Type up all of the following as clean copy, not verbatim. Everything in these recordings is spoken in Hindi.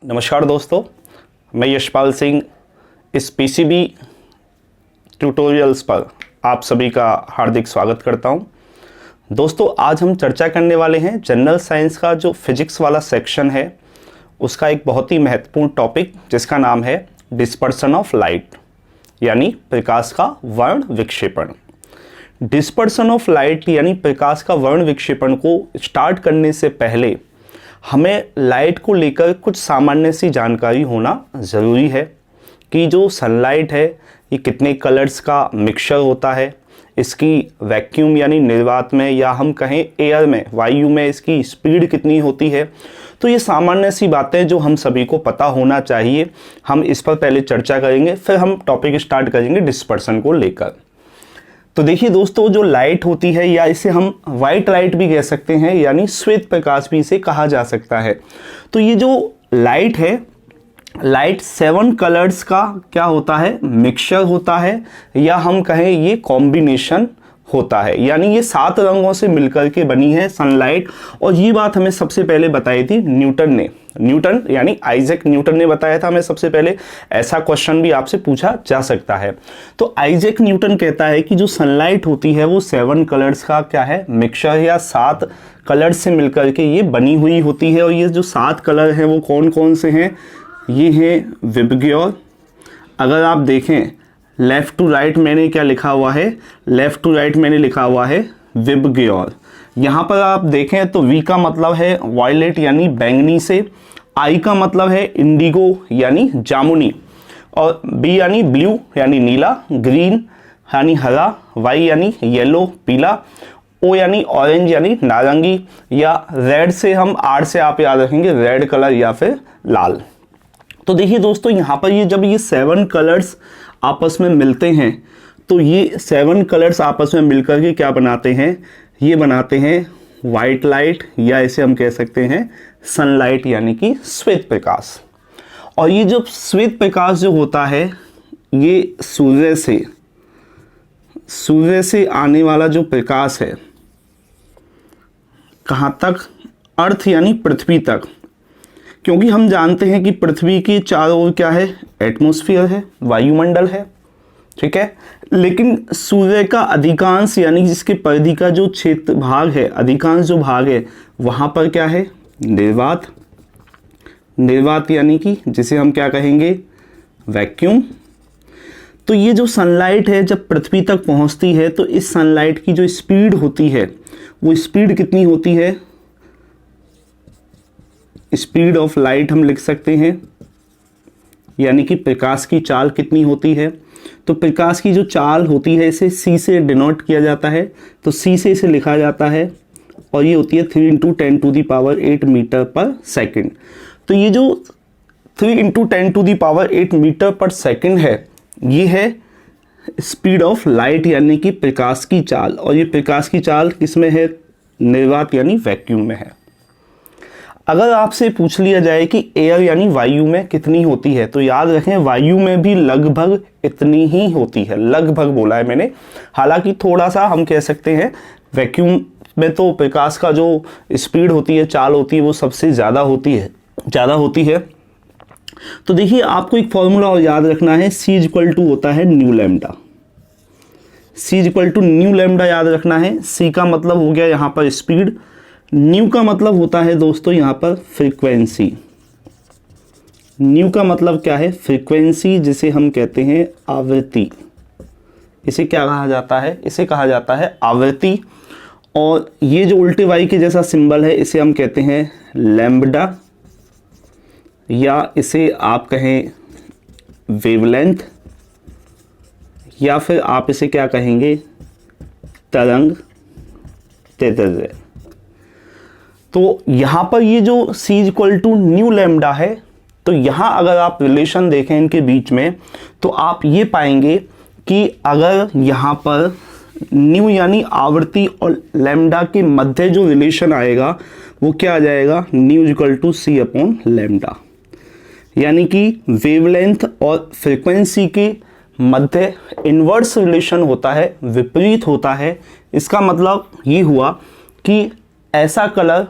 नमस्कार दोस्तों, मैं यशपाल सिंह इस पीसीबी ट्यूटोरियल्स पर आप सभी का हार्दिक स्वागत करता हूं। दोस्तों, आज हम चर्चा करने वाले हैं जनरल साइंस का जो फिजिक्स वाला सेक्शन है उसका एक बहुत ही महत्वपूर्ण टॉपिक जिसका नाम है डिस्पर्सन ऑफ लाइट, यानी प्रकाश का वर्ण विक्षेपण। डिस्पर्सन ऑफ लाइट यानी प्रकाश का वर्ण विक्षेपण को स्टार्ट करने से पहले हमें लाइट को लेकर कुछ सामान्य सी जानकारी होना ज़रूरी है कि जो सनलाइट है ये कितने कलर्स का मिक्सचर होता है, इसकी वैक्यूम यानी निर्वात में या हम कहें एयर में, वायु में इसकी स्पीड कितनी होती है। तो ये सामान्य सी बातें जो हम सभी को पता होना चाहिए, हम इस पर पहले चर्चा करेंगे, फिर हम टॉपिक स्टार्ट करेंगे डिस्पर्सन को लेकर। तो देखिए दोस्तों, जो लाइट होती है या इसे हम वाइट लाइट भी कह सकते हैं, यानी श्वेत प्रकाश भी इसे कहा जा सकता है। तो ये जो लाइट है, लाइट 7 कलर्स का क्या होता है, मिक्सचर होता है, या हम कहें ये कॉम्बिनेशन होता है, यानी ये 7 रंगों से मिलकर के बनी है सनलाइट। और ये बात हमें सबसे पहले बताई थी न्यूटन यानी आइजैक न्यूटन ने बताया था हमें सबसे पहले। ऐसा क्वेश्चन भी आपसे पूछा जा सकता है। तो आइजैक न्यूटन कहता है कि जो सनलाइट होती है वो 7 कलर्स का क्या है, मिक्सचर या 7 कलर्स से मिलकर के ये बनी हुई होती है। और ये जो 7 कलर हैं वो कौन कौन से हैं, ये हैं विबग्योर। अगर आप देखें लेफ्ट टू राइट मैंने क्या लिखा हुआ है, लेफ्ट टू राइट मैंने लिखा हुआ है विबग्योर। यहाँ पर आप देखें तो वी का मतलब है वायलेट यानी बैंगनी से, आई का मतलब है इंडिगो यानी जामुनी, और बी यानी ब्लू यानी नीला, ग्रीन यानी हरा, वाई यानी येलो पीला, ओ यानी ऑरेंज यानी नारंगी, या रेड से हम आर से आप याद रखेंगे रेड कलर या फिर लाल। तो देखिए दोस्तों, यहाँ पर ये जब ये 7 कलर्स आपस में मिलते हैं तो ये 7 कलर्स आपस में मिलकर के क्या बनाते हैं, ये बनाते हैं वाइट लाइट, या इसे हम कह सकते हैं सनलाइट यानी कि श्वेत प्रकाश। और ये जो श्वेत प्रकाश जो होता है ये सूर्य से आने वाला जो प्रकाश है, कहाँ तक, अर्थ यानी पृथ्वी तक। क्योंकि हम जानते हैं कि पृथ्वी के चारों ओर क्या है, एटमॉस्फेयर है, वायुमंडल है, ठीक है। लेकिन सूर्य का अधिकांश यानी जिसके परिधि का जो क्षेत्र भाग है, अधिकांश जो भाग है वहाँ पर क्या है, निर्वात यानी कि जिसे हम क्या कहेंगे, वैक्यूम। तो ये जो सनलाइट है जब पृथ्वी तक पहुँचती है तो इस सनलाइट की जो स्पीड होती है वो स्पीड कितनी होती है, स्पीड ऑफ लाइट हम लिख सकते हैं, यानी कि प्रकाश की चाल कितनी होती है। तो प्रकाश की जो चाल होती है इसे c से डिनोट किया जाता है, तो c से इसे लिखा जाता है, और ये होती है 3 × 10⁸ मीटर पर सेकंड। तो ये जो 3 × 10⁸ मीटर पर सेकंड है, ये है स्पीड ऑफ लाइट यानी कि प्रकाश की चाल। और ये प्रकाश की चाल किसमें है, निर्वात यानी वैक्यूम में है। अगर आपसे पूछ लिया जाए कि एयर यानी वायु में कितनी होती है, तो याद रखें वायु में भी लगभग इतनी ही होती है, लगभग बोला है मैंने। हालांकि थोड़ा सा हम कह सकते हैं वैक्यूम में तो प्रकाश का जो स्पीड होती है, चाल होती है, वो सबसे ज़्यादा होती है। तो देखिए आपको एक फॉर्मूला और याद रखना है, C होता है new lambda. C new lambda याद रखना है। C का मतलब हो गया यहाँ पर स्पीड, न्यू का मतलब होता है दोस्तों यहाँ पर फ्रीक्वेंसी। न्यू का मतलब क्या है, फ्रीक्वेंसी, जिसे हम कहते हैं आवृत्ति। इसे क्या कहा जाता है, इसे कहा जाता है आवृत्ति। और ये जो उल्टे वाई के जैसा सिंबल है इसे हम कहते हैं लैम्बडा, या इसे आप कहें वेवलेंथ, या फिर आप इसे क्या कहेंगे, तरंग दैर्ध्य। तो यहाँ पर ये जो C न्यू लैम्डा है, तो यहाँ अगर आप रिलेशन देखें इनके बीच में तो आप ये पाएंगे कि अगर यहाँ पर न्यू यानी आवृत्ति और लैम्डा के मध्य जो रिलेशन आएगा वो क्या आ जाएगा, न्यू C/λ। यानी कि वेवलेंथ और फ्रीक्वेंसी के मध्य इन्वर्स रिलेशन होता है, विपरीत होता है। इसका मतलब ये हुआ कि ऐसा कलर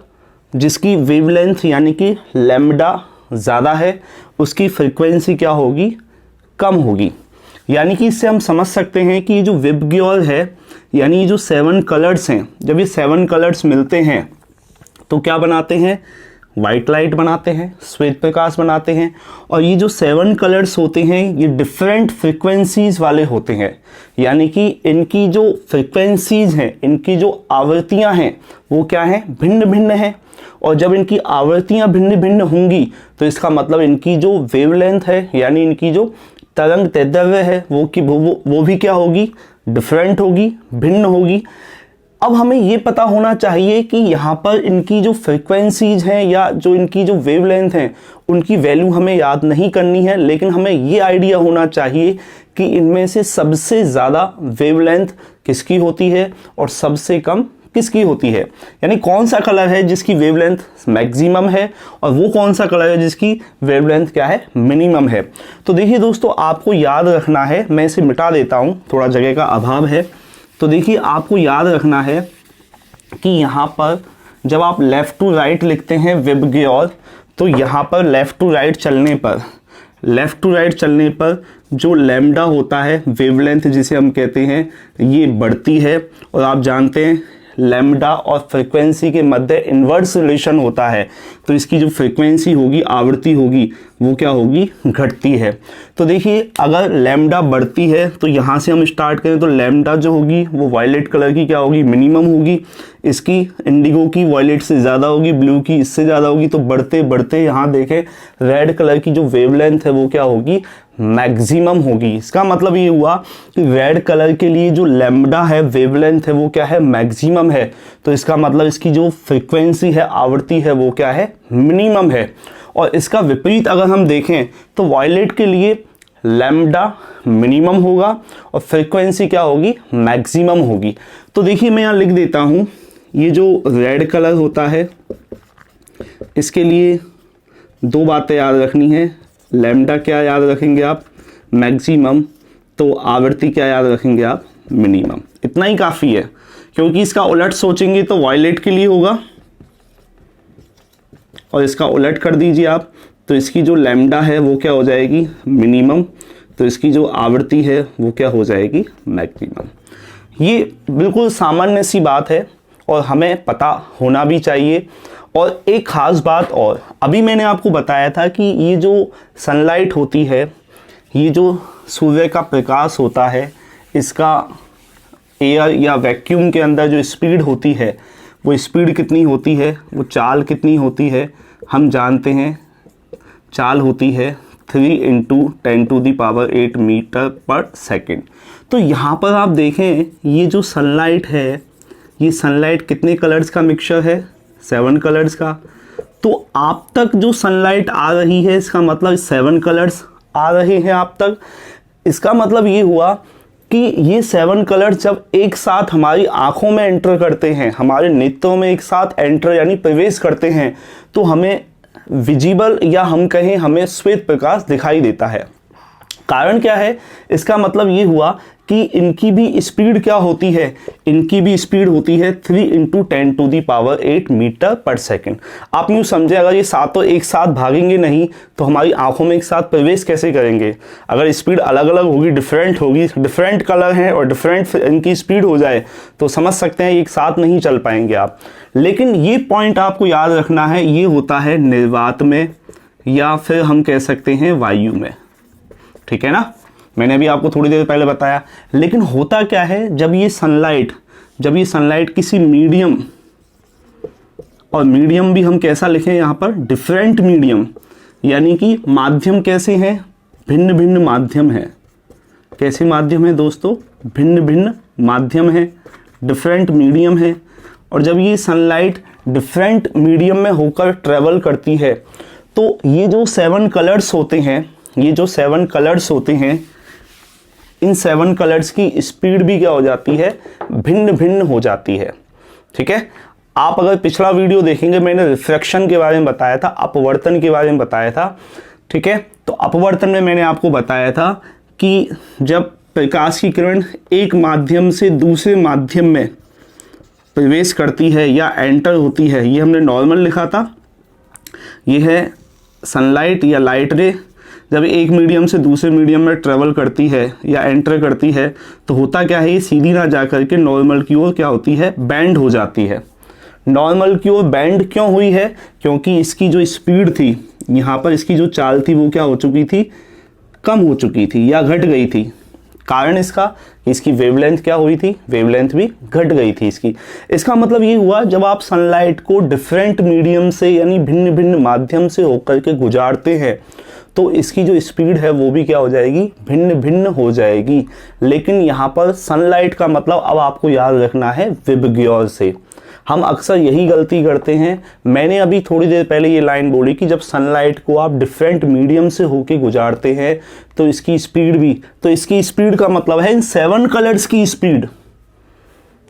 जिसकी वेवलेंथ यानी कि लैम्डा ज़्यादा है उसकी फ्रीक्वेंसी क्या होगी, कम होगी। यानी कि इससे हम समझ सकते हैं कि ये जो विबग्योर है, यानी ये जो 7 कलर्स हैं, जब ये 7 कलर्स मिलते हैं तो क्या बनाते हैं, वाइट लाइट बनाते हैं, श्वेत प्रकाश बनाते हैं। और ये जो 7 कलर्स होते हैं ये डिफरेंट फ्रीक्वेंसीज वाले होते हैं, यानी कि इनकी जो फ्रीक्वेंसीज हैं, इनकी जो आवृत्तियां हैं वो क्या हैं, भिन्न भिन्न हैं। और जब इनकी आवृत्तियां भिन्न भिन्न होंगी तो इसका मतलब इनकी जो वेवलेंथ है, यानी इनकी जो तरंग दैर्ध्य है वो भी क्या होगी, डिफरेंट होगी, भिन्न होगी। अब हमें ये पता होना चाहिए कि यहाँ पर इनकी जो फ्रीक्वेंसीज हैं या जो इनकी जो वेवलेंथ हैं उनकी वैल्यू हमें याद नहीं करनी है, लेकिन हमें ये आइडिया होना चाहिए कि इनमें से सबसे ज़्यादा वेवलेंथ किसकी होती है और सबसे कम किसकी होती है। यानी कौन सा कलर है जिसकी वेवलेंथ मैक्सिमम है और वो कौन सा कलर है जिसकी वेवलेंथ क्या है, मिनिमम है। तो देखिए दोस्तों, आपको याद रखना है, मैं इसे मिटा देता हूँ, थोड़ा जगह का अभाव है। तो देखिए आपको याद रखना है कि यहाँ पर जब आप लेफ़्ट टू राइट लिखते हैं विबग्योर, तो यहाँ पर लेफ़्ट टू राइट चलने पर जो लैम्डा होता है, वेवलेंथ जिसे हम कहते हैं, ये बढ़ती है। और आप जानते हैं लैम्डा और फ्रीक्वेंसी के मध्य इन्वर्स रिलेशन होता है, तो इसकी जो फ्रीक्वेंसी होगी, आवृत्ति होगी, वो क्या होगी, घटती है। तो देखिए अगर लैम्डा बढ़ती है तो यहाँ से हम स्टार्ट करें तो लैम्डा जो होगी वो वायलेट कलर की क्या होगी, मिनिमम होगी। इसकी इंडिगो की वायलेट से ज़्यादा होगी, ब्लू की इससे ज़्यादा होगी। तो बढ़ते बढ़ते यहाँ देखें रेड कलर की जो वेवलेंथ है वो क्या होगी, मैक्सिमम होगी। इसका मतलब ये हुआ कि रेड कलर के लिए जो लैम्डा है, वेवलेंथ है, वो क्या है, मैक्सिमम है। तो इसका मतलब इसकी जो फ्रीक्वेंसी है, आवृत्ति है, वो क्या है, मिनिमम है। और इसका विपरीत अगर हम देखें तो वायलेट के लिए लैम्डा मिनिमम होगा और फ्रीक्वेंसी क्या होगी, मैक्सिमम होगी। तो देखिए मैं यहाँ लिख देता हूँ, ये जो रेड कलर होता है इसके लिए 2 बातें याद रखनी है। लैम्डा क्या याद रखेंगे आप, मैक्सिमम। तो आवृत्ति क्या याद रखेंगे आप, मिनिमम। इतना ही काफ़ी है, क्योंकि इसका उलट सोचेंगे तो वायलेट के लिए होगा और इसका उलट कर दीजिए आप, तो इसकी जो लैम्डा है वो क्या हो जाएगी, मिनिमम। तो इसकी जो आवृत्ति है वो क्या हो जाएगी, मैक्सिमम। ये बिल्कुल सामान्य सी बात है और हमें पता होना भी चाहिए। और एक ख़ास बात और, अभी मैंने आपको बताया था कि ये जो सनलाइट होती है, ये जो सूर्य का प्रकाश होता है, इसका एयर या वैक्यूम के अंदर जो स्पीड होती है वो स्पीड कितनी होती है, वो चाल कितनी होती है, हम जानते हैं चाल होती है 3 × 10⁸ मीटर पर सेकेंड। तो यहाँ पर आप देखें ये जो सनलाइट है, ये सनलाइट कितने कलर्स का मिक्सचर है, 7 कलर्स का। तो आप तक जो सनलाइट आ रही है इसका मतलब 7 कलर्स आ रहे हैं आप तक। इसका मतलब ये हुआ कि ये 7 कलर्स जब एक साथ हमारी आंखों में एंटर करते हैं, हमारे नेत्रों में एक साथ एंटर यानी प्रवेश करते हैं, तो हमें विजिबल या हम कहें हमें श्वेत प्रकाश दिखाई देता है। कारण क्या है, इसका मतलब ये हुआ कि इनकी भी स्पीड क्या होती है, इनकी भी स्पीड होती है 3 × 10⁸ मीटर पर सेकेंड। आप यूँ समझें, अगर ये सातों एक साथ भागेंगे नहीं तो हमारी आंखों में एक साथ प्रवेश कैसे करेंगे। अगर स्पीड अलग अलग होगी, डिफरेंट होगी, डिफरेंट कलर हैं और डिफरेंट इनकी स्पीड हो जाए तो समझ सकते हैं एक साथ नहीं चल पाएंगे आप। लेकिन ये पॉइंट आपको याद रखना है, ये होता है निर्वात में या फिर हम कह सकते हैं वायु में, ठीक है ना। मैंने अभी आपको थोड़ी देर पहले बताया। लेकिन होता क्या है, जब ये सनलाइट किसी मीडियम, और मीडियम भी हम कैसा लिखें यहाँ पर, डिफरेंट मीडियम, यानी कि माध्यम कैसे हैं, भिन्न भिन्न माध्यम है। कैसे माध्यम है दोस्तों, भिन्न भिन्न माध्यम है, डिफरेंट मीडियम है। और जब ये सनलाइट डिफरेंट मीडियम में होकर ट्रेवल करती है तो ये जो 7 कलर्स होते हैं, इन 7 कलर्स की स्पीड भी क्या हो जाती है, भिन्न भिन्न हो जाती है, ठीक है। आप अगर पिछला वीडियो देखेंगे, मैंने रिफ्रैक्शन के बारे में बताया था, अपवर्तन के बारे में बताया था, ठीक है। तो अपवर्तन में मैंने आपको बताया था कि जब प्रकाश की किरण एक माध्यम से दूसरे माध्यम में प्रवेश करती है या एंटर होती है, ये हमने नॉर्मल लिखा था, ये है सनलाइट या लाइट रे जब एक मीडियम से दूसरे मीडियम में ट्रेवल करती है या एंटर करती है तो होता क्या है, ये सीधी ना जा करके नॉर्मल की ओर क्या होती है, बैंड हो जाती है। नॉर्मल की ओर बैंड क्यों हुई है, क्योंकि इसकी जो स्पीड थी यहाँ पर, इसकी जो चाल थी वो क्या हो चुकी थी, कम हो चुकी थी या घट गई थी। कारण इसकी वेवलेंथ क्या हुई थी, वेवलेंथ भी घट गई थी इसकी। इसका मतलब ये हुआ जब आप सनलाइट को डिफरेंट मीडियम से यानी भिन्न भिन्न माध्यम से होकर के गुजारते हैं तो इसकी जो स्पीड है वो भी क्या हो जाएगी, भिन्न भिन्न हो जाएगी। लेकिन यहाँ पर सनलाइट का मतलब अब आपको याद रखना है विबग्योर से। हम अक्सर यही गलती करते हैं। मैंने अभी थोड़ी देर पहले ये लाइन बोली कि जब सनलाइट को आप डिफरेंट मीडियम से होके गुजारते हैं तो इसकी स्पीड भी, तो इसकी स्पीड का मतलब है इन 7 कलर्स की स्पीड।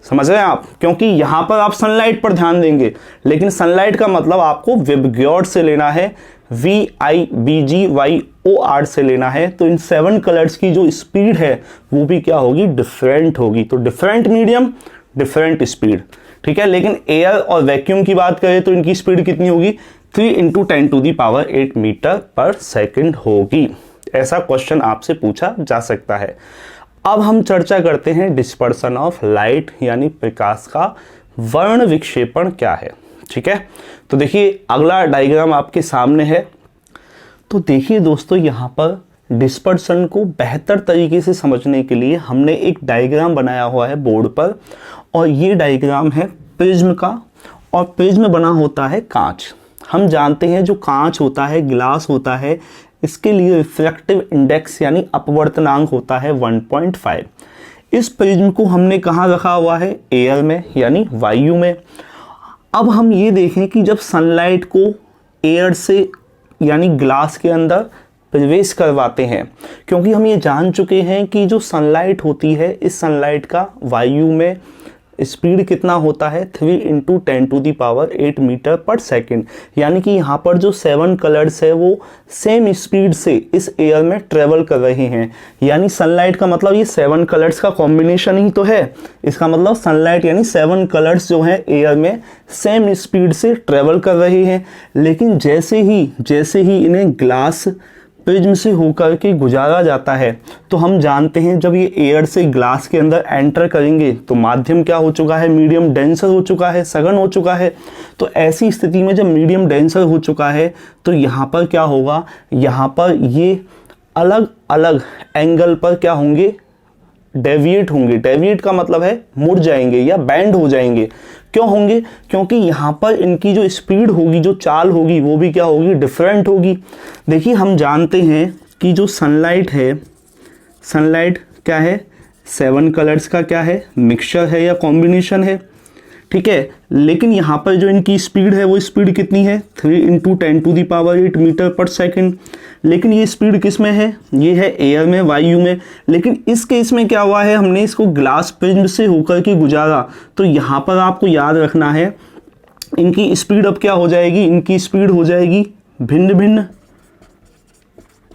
समझ रहे हैं आप, क्योंकि यहां पर आप सनलाइट पर ध्यान देंगे लेकिन सनलाइट का मतलब आपको विबग्योर से लेना है, VIBGYOR से लेना है। तो इन 7 कलर्स की जो स्पीड है वो भी क्या होगी, डिफरेंट होगी। तो डिफरेंट मीडियम डिफरेंट स्पीड, ठीक है। लेकिन एयर और वैक्यूम की बात करें तो इनकी स्पीड कितनी होगी, 3 × 10⁸ मीटर पर सेकंड होगी। ऐसा क्वेश्चन आपसे पूछा जा सकता है। अब हम चर्चा करते हैं डिस्पर्सन ऑफ लाइट यानी प्रकाश का वर्ण विक्षेपण क्या है, ठीक है। तो देखिए अगला डायग्राम आपके सामने है। तो देखिए दोस्तों, यहाँ पर डिस्पर्सन को बेहतर तरीके से समझने के लिए हमने एक डायग्राम बनाया हुआ है बोर्ड पर, और ये डायग्राम है प्रिज्म का, और प्रिज्म बना होता है कांच। हम जानते हैं जो कांच होता है, ग्लास होता है, इसके लिए रिफ्रैक्टिव इंडेक्स यानी अपवर्तनांक होता है 1.5। इस प्रिज्म को हमने कहाँ रखा हुआ है, एयर में यानी वायु में। अब हम ये देखें कि जब सनलाइट को एयर से यानी ग्लास के अंदर प्रवेश करवाते हैं, क्योंकि हम ये जान चुके हैं कि जो सनलाइट होती है, इस सनलाइट का वायु में स्पीड कितना होता है, 3 × 10⁸ मीटर पर सेकंड। यानी कि यहाँ पर जो 7 कलर्स है वो सेम स्पीड से इस एयर में ट्रेवल कर रहे हैं। यानी सनलाइट का मतलब ये 7 कलर्स का कॉम्बिनेशन ही तो है। इसका मतलब सनलाइट यानी 7 कलर्स जो है एयर में सेम स्पीड से ट्रेवल कर रहे हैं। लेकिन जैसे ही इन्हें ग्लास प्रिज्म से होकर के गुजारा जाता है तो हम जानते हैं जब ये एयर से ग्लास के अंदर एंटर करेंगे तो माध्यम क्या हो चुका है, मीडियम डेंसर हो चुका है, सघन हो चुका है। तो ऐसी स्थिति में जब मीडियम डेंसर हो चुका है तो यहाँ पर क्या होगा, यहाँ पर ये अलग अलग एंगल पर क्या होंगे, डेविएट होंगे। डेविएट का मतलब है मुड़ जाएंगे या बैंड हो जाएंगे। क्यों होंगे, क्योंकि यहाँ पर इनकी जो स्पीड होगी, जो चाल होगी, वो भी क्या होगी, डिफरेंट होगी। देखिए हम जानते हैं कि जो सनलाइट है, सनलाइट क्या है, 7 कलर्स का क्या है, मिक्सचर है या कॉम्बिनेशन है, ठीक है। लेकिन यहाँ पर जो इनकी स्पीड है वो स्पीड कितनी है, 3 × 10⁸ मीटर पर सेकंड। लेकिन ये स्पीड किस में है, ये है एयर में, वायु में। लेकिन इस केस में क्या हुआ है, हमने इसको ग्लास प्रिज्म से होकर के गुजारा। तो यहाँ पर आपको याद रखना है इनकी स्पीड अब क्या हो जाएगी, इनकी स्पीड हो जाएगी भिन्न भिन्न,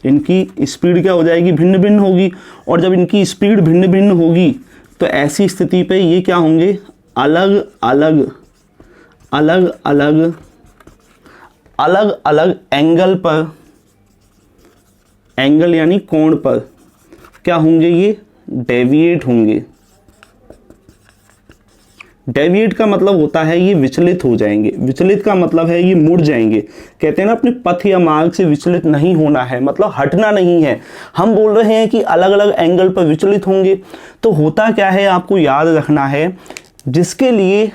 इनकी स्पीड क्या हो जाएगी, भिन्न भिन्न होगी। और जब इनकी स्पीड भिन्न भिन्न होगी तो ऐसी स्थिति पे ये क्या होंगे, अलग अलग एंगल पर, एंगल यानी कोण पर क्या होंगे, ये डेविएट होंगे। डेविएट का मतलब होता है ये विचलित हो जाएंगे। विचलित का मतलब है ये मुड़ जाएंगे। कहते हैं ना अपने पथ या मार्ग से विचलित नहीं होना है, मतलब हटना नहीं है। हम बोल रहे हैं कि अलग अलग एंगल पर विचलित होंगे। तो होता क्या है, आपको याद रखना है, जिसके लिए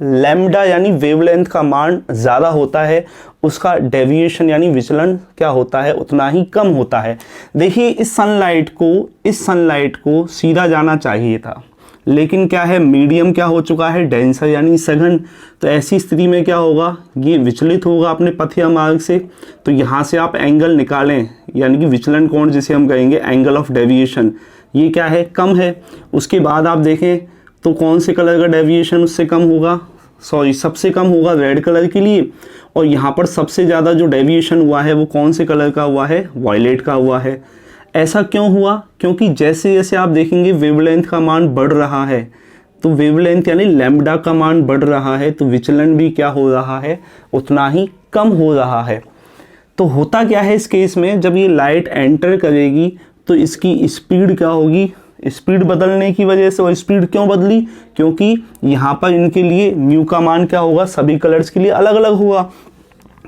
लैम्डा यानी वेवलेंथ का मान ज़्यादा होता है उसका डेविएशन यानी विचलन क्या होता है, उतना ही कम होता है। देखिए इस सनलाइट को सीधा जाना चाहिए था, लेकिन क्या है, मीडियम क्या हो चुका है, डेंसर यानी सघन। तो ऐसी स्थिति में क्या होगा, ये विचलित होगा अपने पथ या मार्ग से। तो यहाँ से आप एंगल निकालें, यानी कि विचलन कोण जिसे हम कहेंगे एंगल ऑफ डेविएशन, ये क्या है, कम है। उसके बाद आप देखें तो कौन से कलर का डेविएशन उससे कम होगा, सबसे कम होगा रेड कलर के लिए। और यहाँ पर सबसे ज़्यादा जो डेविएशन हुआ है वो कौन से कलर का हुआ है, वायलेट का हुआ है। ऐसा क्यों हुआ, क्योंकि जैसे जैसे आप देखेंगे वेवलेंथ का मान बढ़ रहा है, तो वेवलेंथ यानी लैम्डा का मान बढ़ रहा है, तो विचलन भी क्या हो रहा है, उतना ही कम हो रहा है। तो होता क्या है इस केस में, जब ये लाइट एंटर करेगी तो इसकी स्पीड क्या होगी, स्पीड बदलने की वजह से। और स्पीड क्यों बदली, क्योंकि यहाँ पर इनके लिए म्यू का मान क्या होगा, सभी कलर्स के लिए अलग अलग होगा।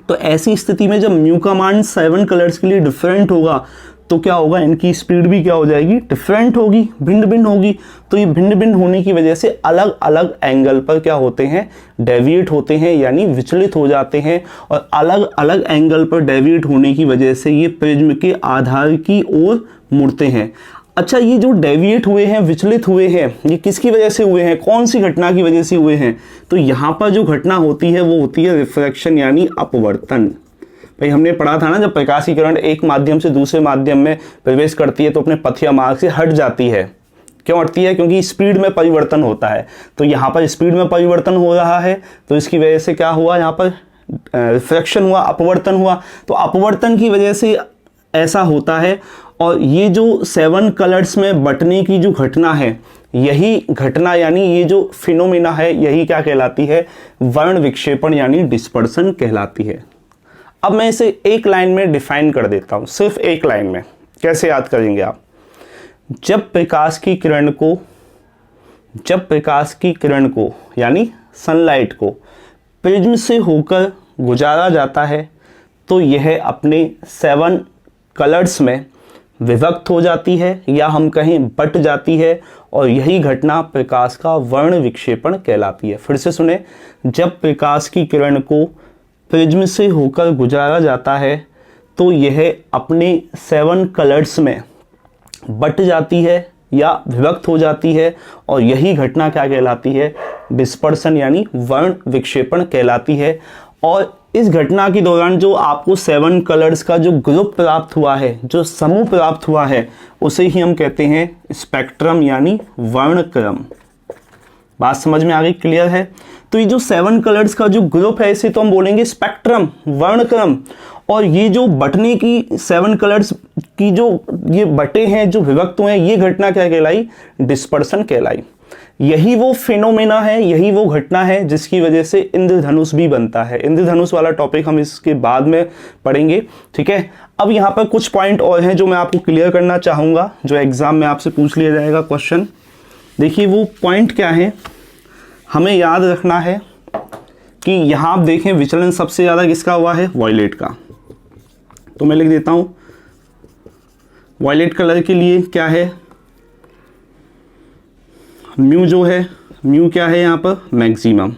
तो ऐसी स्थिति में जब म्यू का मान 7 कलर्स के लिए डिफरेंट होगा तो क्या होगा, इनकी स्पीड भी क्या हो जाएगी, डिफरेंट होगी, भिन्न भिन्न होगी। तो ये भिन्न भिन्न होने की वजह से अलग अलग एंगल पर क्या होते हैं, डेविएट होते हैं, यानी विचलित हो जाते हैं। और अलग अलग एंगल पर डेविएट होने की वजह से ये प्रिज्म के आधार की ओर मुड़ते हैं। अच्छा, ये जो डेविएट हुए हैं, विचलित हुए हैं, ये किसकी वजह से हुए हैं, कौन सी घटना की वजह से हुए हैं? तो यहाँ पर जो घटना होती है वो होती है रिफ्रैक्शन यानी अपवर्तन। भाई हमने पढ़ा था ना, जब प्रकाश की किरण एक माध्यम से दूसरे माध्यम में प्रवेश करती है तो अपने पथ या मार्ग से हट जाती है। क्यों हटती है? क्योंकि स्पीड में परिवर्तन होता है। तो यहाँ पर स्पीड में परिवर्तन हो रहा है, तो इसकी वजह से क्या हुआ, यहाँ पर रिफ्रैक्शन हुआ, अपवर्तन हुआ। तो अपवर्तन की वजह से ऐसा होता है। और ये जो 7 कलर्स में बंटने की जो घटना है, यही घटना यानी ये जो फिनोमेना है, यही क्या कहलाती है, वर्ण विक्षेपण यानी डिस्पर्सन कहलाती है। अब मैं इसे एक लाइन में डिफाइन कर देता हूं, सिर्फ एक लाइन में। कैसे याद करेंगे आप? जब प्रकाश की किरण को यानी सनलाइट को प्रिज्म से होकर गुजारा जाता है तो यह अपने 7 कलर्स में विभक्त हो जाती है, या हम कहें बट जाती है। और यही घटना प्रकाश का वर्ण विक्षेपण कहलाती है। फिर से सुने, जब प्रकाश की किरण को प्रिज्म से होकर गुजारा जाता है तो यह अपने 7 कलर्स में बट जाती है या विभक्त हो जाती है। और यही घटना क्या कहलाती है, डिस्पर्सन यानी वर्ण विक्षेपण कहलाती है। और इस घटना के दौरान जो आपको 7 कलर्स का जो ग्रुप प्राप्त हुआ है, जो समूह प्राप्त हुआ है, उसे ही हम कहते हैं स्पेक्ट्रम यानी वर्णक्रम। बात समझ में आ गई, क्लियर है? तो ये जो 7 कलर्स का जो ग्रुप है, इसे तो हम बोलेंगे स्पेक्ट्रम, वर्णक्रम। और ये जो बटने की 7 कलर्स की जो ये बटे हैं, जो विभक्त हुए हैं, ये घटना क्या कहलाई, डिस्पर्सन कहलाई। यही वो फिनोमेना है, यही वो घटना है जिसकी वजह से इंद्रधनुष भी बनता है। इंद्रधनुष वाला टॉपिक हम इसके बाद में पढ़ेंगे, ठीक है। अब यहाँ पर कुछ पॉइंट और हैं जो मैं आपको क्लियर करना चाहूँगा, जो एग्जाम में आपसे पूछ लिया जाएगा क्वेश्चन। देखिए वो पॉइंट क्या है, हमें याद रखना है कि यहाँ आप देखें विचलन सबसे ज़्यादा किसका हुआ है, वॉयलेट का। तो मैं लिख देता हूँ वॉयलेट कलर के लिए क्या है, म्यू जो है, म्यू क्या है यहाँ पर, मैक्सिमम।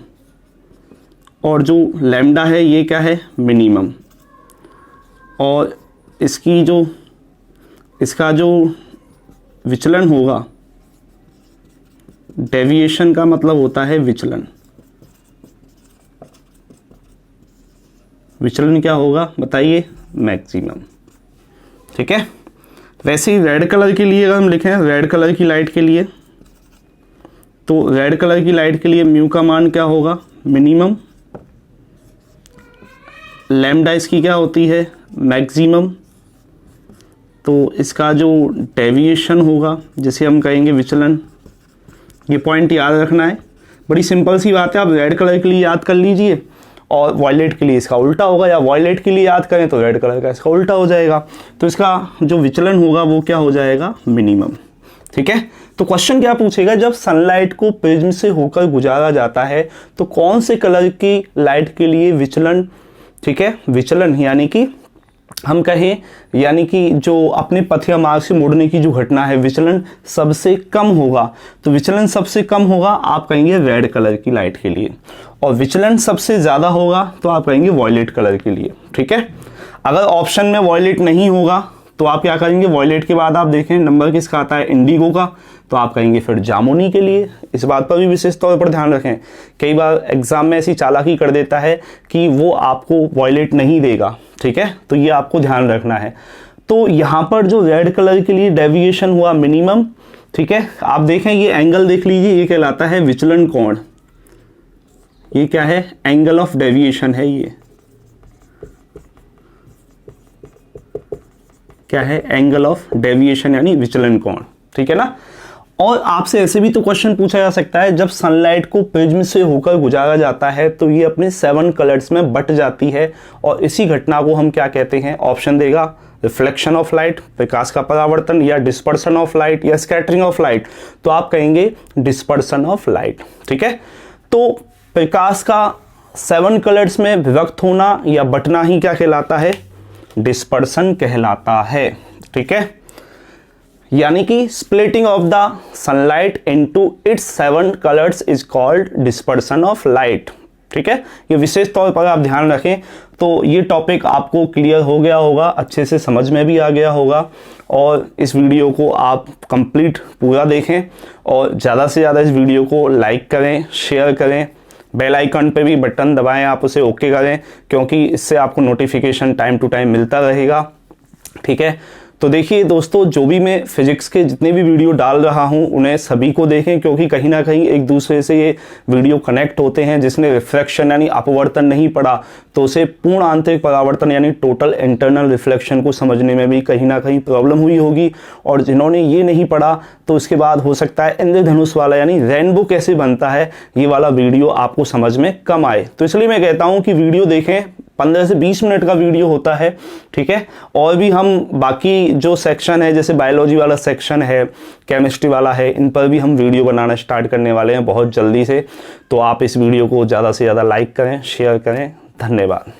और जो लैम्डा है ये क्या है, मिनिमम। और इसका जो विचलन होगा, डेविएशन का मतलब होता है विचलन। विचलन क्या होगा बताइए, मैक्सिमम, ठीक है। वैसे ही रेड कलर के लिए अगर हम लिखें, रेड कलर की लाइट के लिए, तो रेड कलर की लाइट के लिए म्यू का मान क्या होगा, मिनिमम। लैम्डा इसकी क्या होती है, मैक्सिमम। तो इसका जो डेविएशन होगा, जिसे हम कहेंगे विचलन, ये पॉइंट याद रखना है। बड़ी सिंपल सी बात है, आप रेड कलर के लिए याद कर लीजिए और वॉयलेट के लिए इसका उल्टा होगा, या वॉयलेट के लिए याद करें तो रेड कलर का इसका उल्टा हो जाएगा। तो इसका जो विचलन होगा वो क्या हो जाएगा, मिनिमम, ठीक है। तो क्वेश्चन क्या पूछेगा, जब सनलाइट को प्रिज्म से होकर गुजारा जाता है तो कौन से कलर की लाइट के लिए विचलन, ठीक है, विचलन यानी कि हम कहें यानी कि जो अपने पथ या मार्ग से मुड़ने की जो घटना है, विचलन सबसे कम होगा। तो विचलन सबसे कम होगा आप कहेंगे रेड कलर की लाइट के लिए, और विचलन सबसे ज़्यादा होगा तो आप कहेंगे वॉयलेट कलर के लिए, ठीक है। अगर ऑप्शन में वॉयलेट नहीं होगा तो आप क्या करेंगे, वॉयलेट के बाद आप देखें नंबर किसका आता है, इंडिगो का, तो आप कहेंगे फिर जामुनी के लिए। इस बात पर भी विशेष तौर पर ध्यान रखें, कई बार एग्जाम में ऐसी चालाकी कर देता है कि वो आपको वॉयलेट नहीं देगा, ठीक है। तो ये आपको ध्यान रखना है। तो यहाँ पर जो रेड कलर के लिए डेविएशन हुआ मिनिमम, ठीक है। आप देखें ये एंगल देख लीजिए, ये कहलाता है विचलन कोण। ये क्या है, एंगल ऑफ डेविएशन है। ये क्या है, एंगल ऑफ डेविएशन यानी विचलन कोण, ठीक है ना। और आपसे ऐसे भी तो क्वेश्चन पूछा जा सकता है, जब सनलाइट को प्रिज्म से होकर गुजारा जाता है तो ये अपने 7 कलर्स में बट जाती है, और इसी घटना को हम क्या कहते हैं? ऑप्शन देगा रिफ्लेक्शन ऑफ लाइट, प्रकाश का परावर्तन, या डिस्पर्सन ऑफ लाइट, या स्कैटरिंग ऑफ लाइट। तो आप कहेंगे डिस्पर्सन ऑफ लाइट। ठीक है, तो प्रकाश का 7 कलर्स में विभक्त होना या बटना ही क्या कहलाता है? डिस्पर्सन कहलाता है। ठीक है, यानी कि splitting of the sunlight into its 7 colours is called dispersion of light. ठीक है, ये विशेष तौर पर आप ध्यान रखें। तो ये टॉपिक आपको क्लियर हो गया होगा, अच्छे से समझ में भी आ गया होगा, और इस वीडियो को आप कंप्लीट पूरा देखें और ज़्यादा से ज़्यादा इस वीडियो को लाइक करें, शेयर करें, बेल आइकन पे भी बटन दबाएं, आप उसे ओके करें, क्योंकि इससे आपको नोटिफिकेशन टाइम टू टाइम मिलता रहेगा। ठीक है, तो देखिए दोस्तों, जो भी मैं फिजिक्स के जितने भी वीडियो डाल रहा हूं उन्हें सभी को देखें, क्योंकि कहीं ना कहीं एक दूसरे से ये वीडियो कनेक्ट होते हैं। जिसने रिफ्लेक्शन यानी अपवर्तन नहीं पढ़ा तो उसे पूर्ण आंतरिक परावर्तन यानी टोटल इंटरनल रिफ्लेक्शन को समझने में भी कहीं ना कहीं प्रॉब्लम हुई होगी, और जिन्होंने ये नहीं पढ़ा तो उसके बाद हो सकता है इंद्रधनुष वाला यानी रेनबो कैसे बनता है ये वाला वीडियो आपको समझ में कम आए। तो इसलिए मैं कहता हूँ कि वीडियो देखें, 15 से 20 मिनट का वीडियो होता है। ठीक है, और भी हम बाकी जो सेक्शन है, जैसे बायोलॉजी वाला सेक्शन है, केमिस्ट्री वाला है, इन पर भी हम वीडियो बनाना स्टार्ट करने वाले हैं बहुत जल्दी से। तो आप इस वीडियो को ज़्यादा से ज़्यादा लाइक करें, शेयर करें। धन्यवाद।